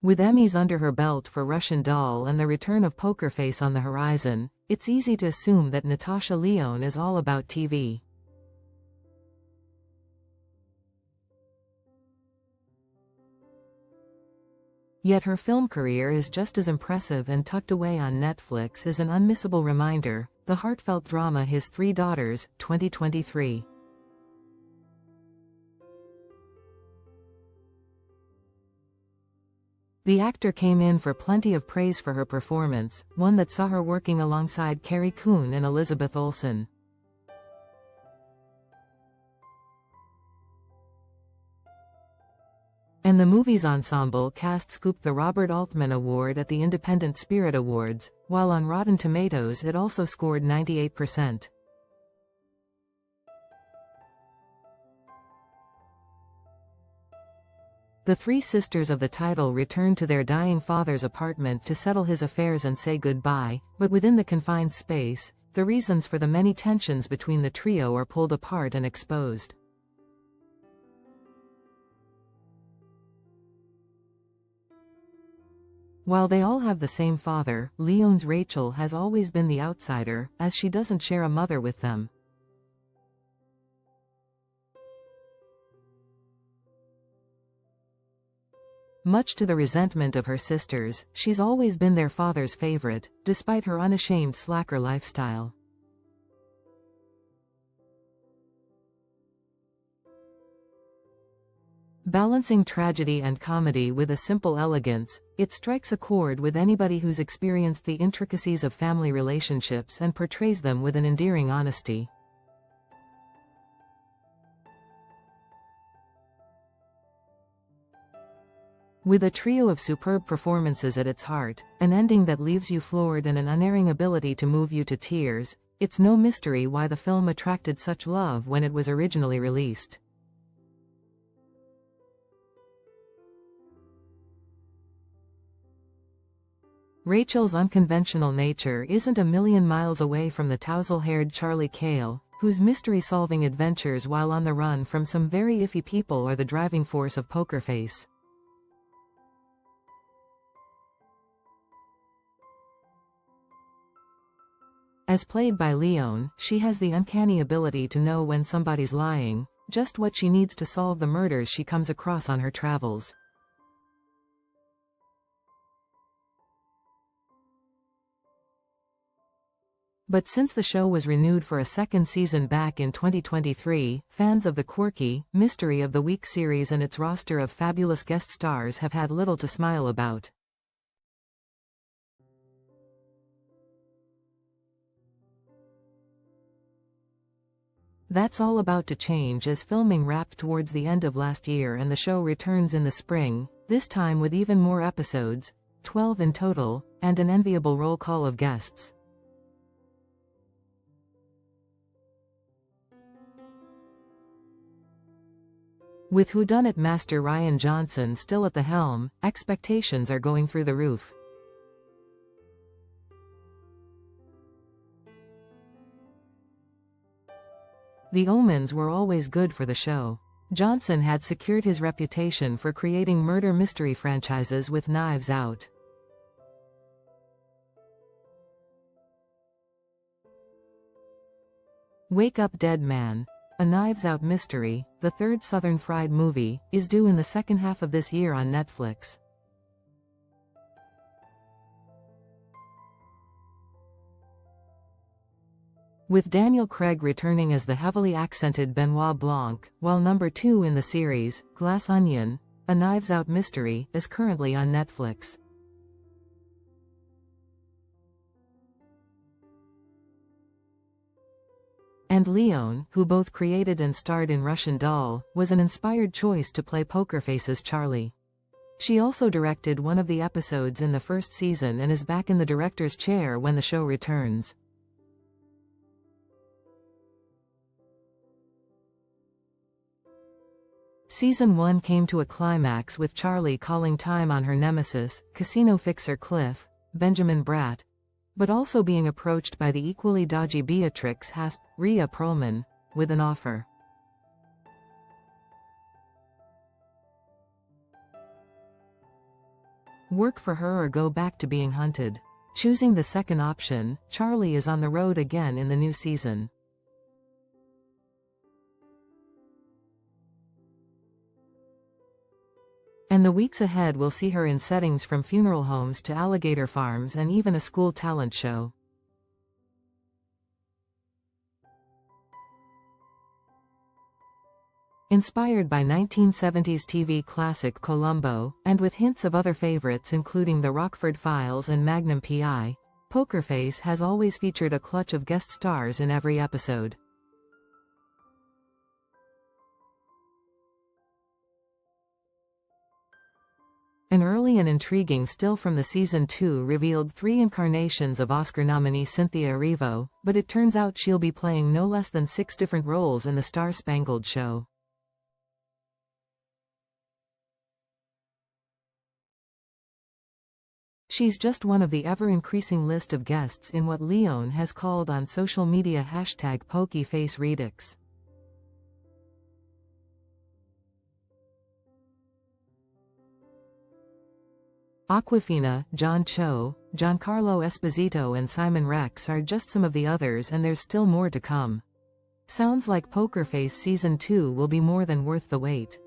With Emmys under her belt for Russian Doll and the return of Poker Face on the horizon, it's easy to assume that Natasha Lyonne is all about TV. Yet her film career is just as impressive, and tucked away on Netflix is an unmissable reminder, the heartfelt drama His Three Daughters, 2023. The actor came in for plenty of praise for her performance, one that saw her working alongside Carrie Coon and Elizabeth Olsen. And the movie's ensemble cast scooped the Robert Altman Award at the Independent Spirit Awards, while on Rotten Tomatoes it also scored 98%. The three sisters of the title return to their dying father's apartment to settle his affairs and say goodbye, but within the confined space, the reasons for the many tensions between the trio are pulled apart and exposed. While they all have the same father, Lyonne's Rachel has always been the outsider, as she doesn't share a mother with them. Much to the resentment of her sisters, she's always been their father's favorite, despite her unashamed slacker lifestyle. Balancing tragedy and comedy with a simple elegance, it strikes a chord with anybody who's experienced the intricacies of family relationships and portrays them with an endearing honesty. With a trio of superb performances at its heart, an ending that leaves you floored and an unerring ability to move you to tears, it's no mystery why the film attracted such love when it was originally released. Rachel's unconventional nature isn't a million miles away from the tousle-haired Charlie Cale, whose mystery-solving adventures while on the run from some very iffy people are the driving force of Poker Face. As played by Lyonne, she has the uncanny ability to know when somebody's lying, just what she needs to solve the murders she comes across on her travels. But since the show was renewed for a second season back in 2023, fans of the quirky, Mystery of the Week series and its roster of fabulous guest stars have had little to smile about. That's all about to change as filming wrapped towards the end of last year and the show returns in the spring, this time with even more episodes, 12 in total, and an enviable roll call of guests. With whodunit master Rian Johnson still at the helm, expectations are going through the roof. The omens were always good for the show. Johnson had secured his reputation for creating murder mystery franchises with Knives Out. Wake Up Dead Man, a Knives Out mystery, the third Southern Fried movie, is due in the second half of this year on Netflix. With Daniel Craig returning as the heavily accented Benoit Blanc, while number 2 in the series, Glass Onion, a Knives Out mystery, is currently on Netflix. And Lyonne, who both created and starred in Russian Doll, was an inspired choice to play Poker Face's Charlie. She also directed one of the episodes in the first season and is back in the director's chair when the show returns. Season 1 came to a climax with Charlie calling time on her nemesis, casino fixer Cliff, Benjamin Bratt, but also being approached by the equally dodgy Beatrix Hasp, Rhea Perlman, with an offer. Work for her or go back to being hunted. Choosing the second option, Charlie is on the road again in the new season. And the weeks ahead will see her in settings from funeral homes to alligator farms and even a school talent show. Inspired by 1970s TV classic Columbo, and with hints of other favorites including The Rockford Files and Magnum P.I., Poker Face has always featured a clutch of guest stars in every episode. An early and intriguing still from the season 2 revealed 3 incarnations of Oscar nominee Cynthia Erivo, but it turns out she'll be playing no less than 6 different roles in the Star-Spangled Show. She's just one of the ever-increasing list of guests in what Lyonne has called on social media #PokyFaceRedux. Awkwafina, John Cho, Giancarlo Esposito and Simon Rex are just some of the others, and there's still more to come. Sounds like Poker Face Season 2 will be more than worth the wait.